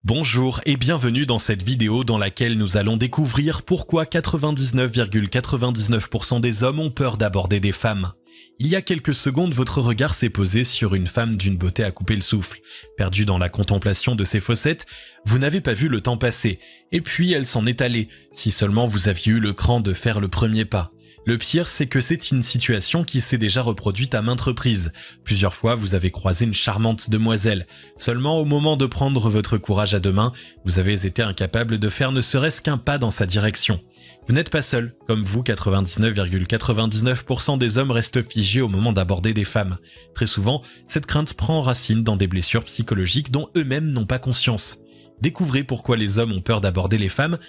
Bonjour et bienvenue dans cette vidéo dans laquelle nous allons découvrir pourquoi 99,99% des hommes ont peur d'aborder des femmes. Il y a quelques secondes, votre regard s'est posé sur une femme d'une beauté à couper le souffle. Perdue dans la contemplation de ses fossettes, vous n'avez pas vu le temps passer, et puis elle s'en est allée, si seulement vous aviez eu le cran de faire le premier pas. Le pire, c'est que c'est une situation qui s'est déjà reproduite à maintes reprises. Plusieurs fois, vous avez croisé une charmante demoiselle. Seulement, au moment de prendre votre courage à deux mains, vous avez été incapable de faire ne serait-ce qu'un pas dans sa direction. Vous n'êtes pas seul. Comme vous, 99,99% des hommes restent figés au moment d'aborder des femmes. Très souvent, cette crainte prend racine dans des blessures psychologiques dont eux-mêmes n'ont pas conscience. Découvrez pourquoi les hommes ont peur d'aborder les femmes.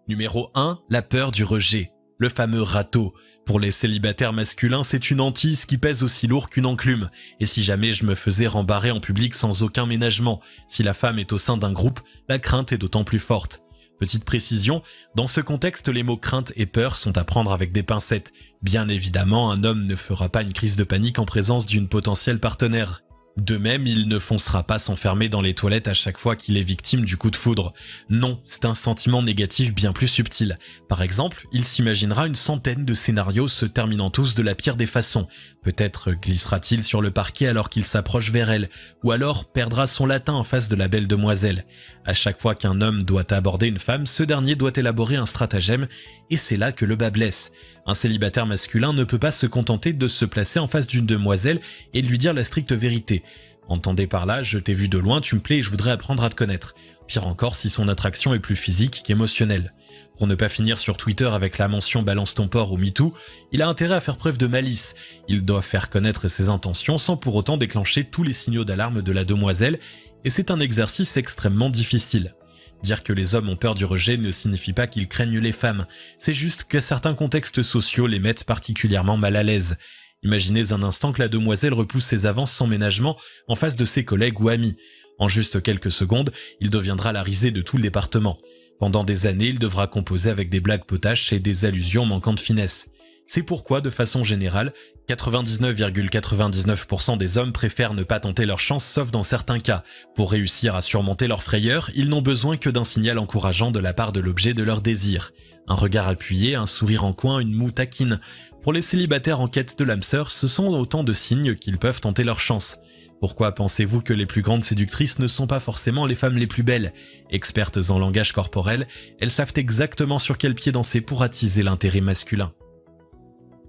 Numéro 1. La peur du rejet. Le fameux râteau. Pour les célibataires masculins, c'est une hantise qui pèse aussi lourd qu'une enclume. Et si jamais je me faisais rembarrer en public sans aucun ménagement, si la femme est au sein d'un groupe, la crainte est d'autant plus forte. Petite précision, dans ce contexte, les mots crainte et peur sont à prendre avec des pincettes. Bien évidemment, un homme ne fera pas une crise de panique en présence d'une potentielle partenaire. De même, il ne foncera pas s'enfermer dans les toilettes à chaque fois qu'il est victime du coup de foudre. Non, c'est un sentiment négatif bien plus subtil. Par exemple, il s'imaginera une centaine de scénarios se terminant tous de la pire des façons. Peut-être glissera-t-il sur le parquet alors qu'il s'approche vers elle, ou alors perdra son latin en face de la belle demoiselle. À chaque fois qu'un homme doit aborder une femme, ce dernier doit élaborer un stratagème, et c'est là que le bas blesse. Un célibataire masculin ne peut pas se contenter de se placer en face d'une demoiselle et de lui dire la stricte vérité. Entendez par là, je t'ai vu de loin, tu me plais et je voudrais apprendre à te connaître. Pire encore si son attraction est plus physique qu'émotionnelle. Pour ne pas finir sur Twitter avec la mention balance ton porc ou MeToo, il a intérêt à faire preuve de malice. Il doit faire connaître ses intentions sans pour autant déclencher tous les signaux d'alarme de la demoiselle, et c'est un exercice extrêmement difficile. Dire que les hommes ont peur du rejet ne signifie pas qu'ils craignent les femmes, c'est juste que certains contextes sociaux les mettent particulièrement mal à l'aise. Imaginez un instant que la demoiselle repousse ses avances sans ménagement en face de ses collègues ou amis. En juste quelques secondes, il deviendra la risée de tout le département. Pendant des années, il devra composer avec des blagues potaches et des allusions manquant de finesse. C'est pourquoi, de façon générale, 99,99% des hommes préfèrent ne pas tenter leur chance sauf dans certains cas. Pour réussir à surmonter leur frayeur, ils n'ont besoin que d'un signal encourageant de la part de l'objet de leur désir. Un regard appuyé, un sourire en coin, une moue taquine. Pour les célibataires en quête de l'âme sœur, ce sont autant de signes qu'ils peuvent tenter leur chance. Pourquoi pensez-vous que les plus grandes séductrices ne sont pas forcément les femmes les plus belles? Expertes en langage corporel, elles savent exactement sur quel pied danser pour attiser l'intérêt masculin.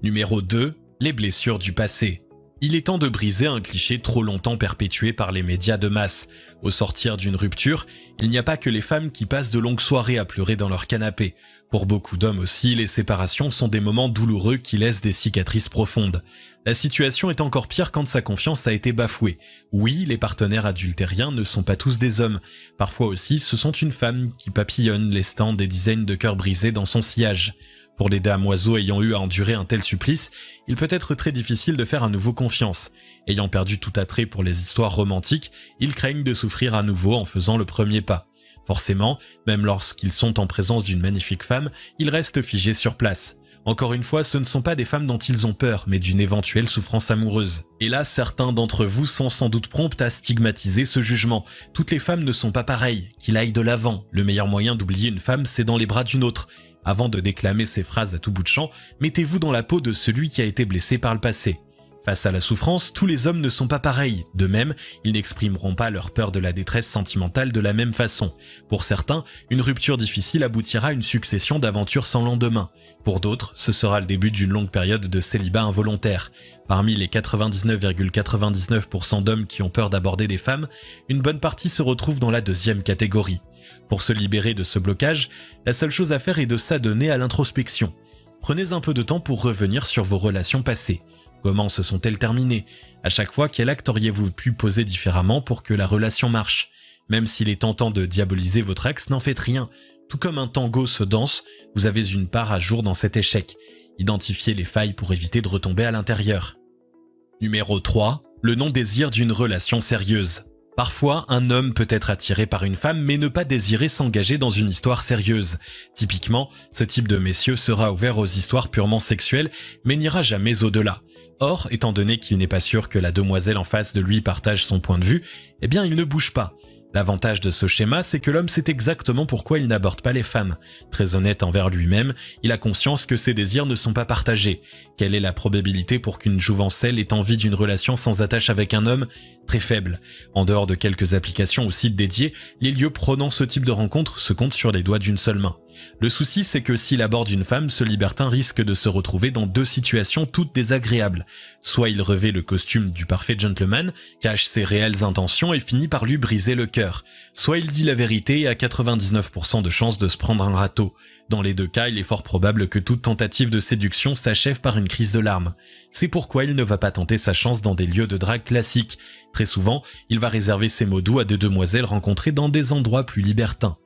Numéro 2. Les blessures du passé. Il est temps de briser un cliché trop longtemps perpétué par les médias de masse. Au sortir d'une rupture, il n'y a pas que les femmes qui passent de longues soirées à pleurer dans leur canapé. Pour beaucoup d'hommes aussi, les séparations sont des moments douloureux qui laissent des cicatrices profondes. La situation est encore pire quand sa confiance a été bafouée. Oui, les partenaires adultériens ne sont pas tous des hommes. Parfois aussi, ce sont une femme qui papillonne, laissant des dizaines de cœurs brisés dans son sillage. Pour les dames oiseaux ayant eu à endurer un tel supplice, il peut être très difficile de faire à nouveau confiance. Ayant perdu tout attrait pour les histoires romantiques, ils craignent de souffrir à nouveau en faisant le premier pas. Forcément, même lorsqu'ils sont en présence d'une magnifique femme, ils restent figés sur place. Encore une fois, ce ne sont pas des femmes dont ils ont peur, mais d'une éventuelle souffrance amoureuse. Et là, certains d'entre vous sont sans doute prompts à stigmatiser ce jugement. Toutes les femmes ne sont pas pareilles, qu'il aille de l'avant. Le meilleur moyen d'oublier une femme, c'est dans les bras d'une autre. Avant de déclamer ces phrases à tout bout de champ, mettez-vous dans la peau de celui qui a été blessé par le passé. Face à la souffrance, tous les hommes ne sont pas pareils. De même, ils n'exprimeront pas leur peur de la détresse sentimentale de la même façon. Pour certains, une rupture difficile aboutira à une succession d'aventures sans lendemain. Pour d'autres, ce sera le début d'une longue période de célibat involontaire. Parmi les 99,99% d'hommes qui ont peur d'aborder des femmes, une bonne partie se retrouve dans la deuxième catégorie. Pour se libérer de ce blocage, la seule chose à faire est de s'adonner à l'introspection. Prenez un peu de temps pour revenir sur vos relations passées. Comment se sont-elles terminées? À chaque fois, quel acte auriez-vous pu poser différemment pour que la relation marche? Même s'il est tentant de diaboliser votre ex, n'en faites rien. Tout comme un tango se danse, vous avez une part à jour dans cet échec. Identifiez les failles pour éviter de retomber à l'intérieur. Numéro 3. Le non-désir d'une relation sérieuse. Parfois, un homme peut être attiré par une femme mais ne pas désirer s'engager dans une histoire sérieuse. Typiquement, ce type de messieurs sera ouvert aux histoires purement sexuelles mais n'ira jamais au-delà. Or, étant donné qu'il n'est pas sûr que la demoiselle en face de lui partage son point de vue, eh bien il ne bouge pas. L'avantage de ce schéma, c'est que l'homme sait exactement pourquoi il n'aborde pas les femmes. Très honnête envers lui-même, il a conscience que ses désirs ne sont pas partagés. Quelle est la probabilité pour qu'une jouvencelle ait envie d'une relation sans attache avec un homme? Très faible. En dehors de quelques applications ou sites dédiés, les lieux prônant ce type de rencontre se comptent sur les doigts d'une seule main. Le souci, c'est que s'il aborde une femme, ce libertin risque de se retrouver dans deux situations toutes désagréables. Soit il revêt le costume du parfait gentleman, cache ses réelles intentions et finit par lui briser le cœur. Soit il dit la vérité et a 99% de chances de se prendre un râteau. Dans les deux cas, il est fort probable que toute tentative de séduction s'achève par une crise de larmes. C'est pourquoi il ne va pas tenter sa chance dans des lieux de drague classiques. Très souvent, il va réserver ses mots doux à des demoiselles rencontrées dans des endroits plus libertins.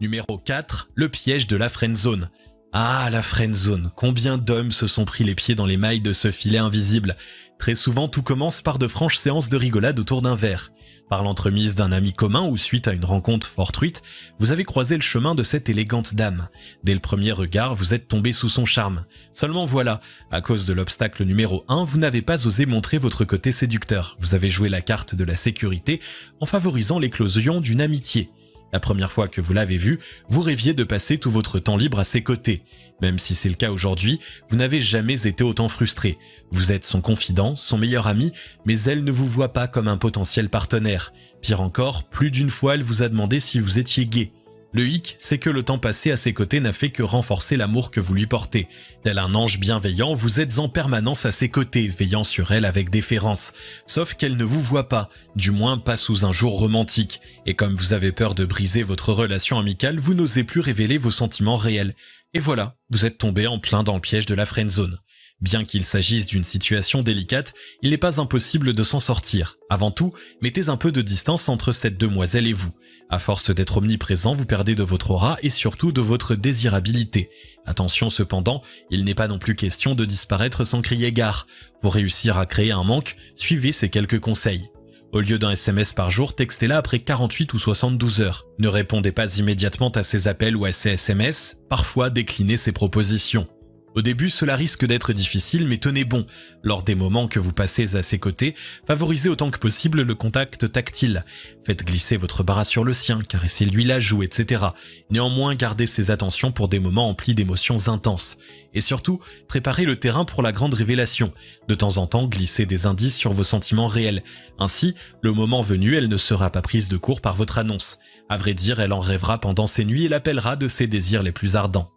Numéro 4, le piège de la friendzone. Ah, la friendzone, combien d'hommes se sont pris les pieds dans les mailles de ce filet invisible. Très souvent, tout commence par de franches séances de rigolade autour d'un verre. Par l'entremise d'un ami commun ou suite à une rencontre fortuite, vous avez croisé le chemin de cette élégante dame. Dès le premier regard, vous êtes tombé sous son charme. Seulement voilà, à cause de l'obstacle numéro 1, vous n'avez pas osé montrer votre côté séducteur. Vous avez joué la carte de la sécurité en favorisant l'éclosion d'une amitié. La première fois que vous l'avez vue, vous rêviez de passer tout votre temps libre à ses côtés. Même si c'est le cas aujourd'hui, vous n'avez jamais été autant frustré. Vous êtes son confident, son meilleur ami, mais elle ne vous voit pas comme un potentiel partenaire. Pire encore, plus d'une fois elle vous a demandé si vous étiez gay. Le hic, c'est que le temps passé à ses côtés n'a fait que renforcer l'amour que vous lui portez. Tel un ange bienveillant, vous êtes en permanence à ses côtés, veillant sur elle avec déférence. Sauf qu'elle ne vous voit pas, du moins pas sous un jour romantique. Et comme vous avez peur de briser votre relation amicale, vous n'osez plus révéler vos sentiments réels. Et voilà, vous êtes tombé en plein dans le piège de la friendzone. Bien qu'il s'agisse d'une situation délicate, il n'est pas impossible de s'en sortir. Avant tout, mettez un peu de distance entre cette demoiselle et vous. À force d'être omniprésent, vous perdez de votre aura et surtout de votre désirabilité. Attention cependant, il n'est pas non plus question de disparaître sans crier gare. Pour réussir à créer un manque, suivez ces quelques conseils. Au lieu d'un SMS par jour, textez-la après 48 ou 72 heures. Ne répondez pas immédiatement à ses appels ou à ses SMS, parfois déclinez ses propositions. Au début, cela risque d'être difficile, mais tenez bon. Lors des moments que vous passez à ses côtés, favorisez autant que possible le contact tactile. Faites glisser votre bras sur le sien, caressez-lui la joue, etc. Néanmoins, gardez ses attentions pour des moments emplis d'émotions intenses. Et surtout, préparez le terrain pour la grande révélation. De temps en temps, glissez des indices sur vos sentiments réels. Ainsi, le moment venu, elle ne sera pas prise de court par votre annonce. À vrai dire, elle en rêvera pendant ses nuits et l'appellera de ses désirs les plus ardents.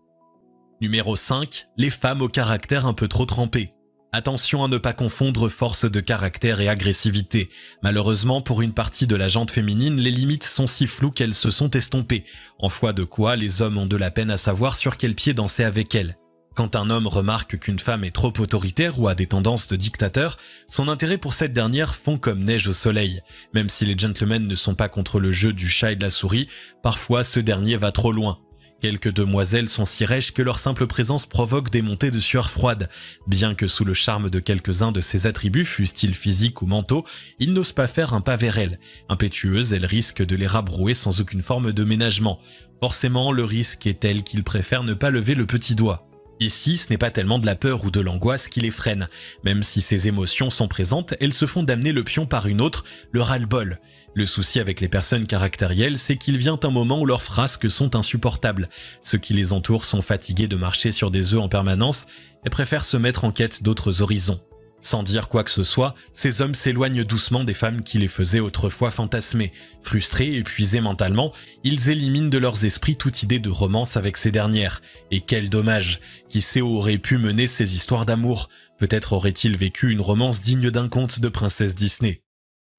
Numéro 5, les femmes au caractère un peu trop trempé. Attention à ne pas confondre force de caractère et agressivité. Malheureusement, pour une partie de la gente féminine, les limites sont si floues qu'elles se sont estompées. En foi de quoi, les hommes ont de la peine à savoir sur quel pied danser avec elles. Quand un homme remarque qu'une femme est trop autoritaire ou a des tendances de dictateur, son intérêt pour cette dernière fond comme neige au soleil. Même si les gentlemen ne sont pas contre le jeu du chat et de la souris, parfois ce dernier va trop loin. Quelques demoiselles sont si rêches que leur simple présence provoque des montées de sueur froide. Bien que sous le charme de quelques-uns de ses attributs, fussent-ils physiques ou mentaux, ils n'osent pas faire un pas vers elles. Impétueuses, elles risquent de les rabrouer sans aucune forme de ménagement. Forcément, le risque est tel qu'ils préfèrent ne pas lever le petit doigt. Ici, ce n'est pas tellement de la peur ou de l'angoisse qui les freine. Même si ces émotions sont présentes, elles se font d'amener le pion par une autre, le ras-le-bol. Le souci avec les personnes caractérielles, c'est qu'il vient un moment où leurs frasques sont insupportables. Ceux qui les entourent sont fatigués de marcher sur des œufs en permanence et préfèrent se mettre en quête d'autres horizons. Sans dire quoi que ce soit, ces hommes s'éloignent doucement des femmes qui les faisaient autrefois fantasmer. Frustrés, épuisés mentalement, ils éliminent de leurs esprits toute idée de romance avec ces dernières. Et quel dommage! Qui sait où auraient pu mener ces histoires d'amour? Peut-être auraient-ils vécu une romance digne d'un conte de princesse Disney.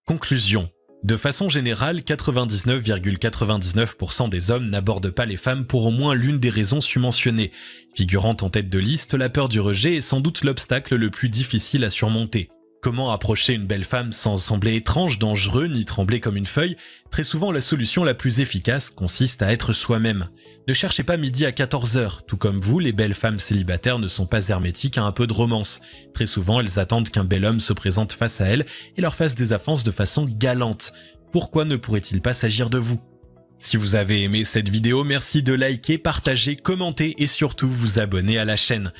Conclusion. De façon générale, 99,99% des hommes n'abordent pas les femmes pour au moins l'une des raisons mentionnées. Figurant en tête de liste, la peur du rejet est sans doute l'obstacle le plus difficile à surmonter. Comment approcher une belle femme sans sembler étrange, dangereux, ni trembler comme une feuille? Très souvent, la solution la plus efficace consiste à être soi-même. Ne cherchez pas midi à 14 h, tout comme vous, les belles femmes célibataires ne sont pas hermétiques à un peu de romance. Très souvent, elles attendent qu'un bel homme se présente face à elles et leur fasse des avances de façon galante. Pourquoi ne pourrait-il pas s'agir de vous? Si vous avez aimé cette vidéo, merci de liker, partager, commenter et surtout vous abonner à la chaîne.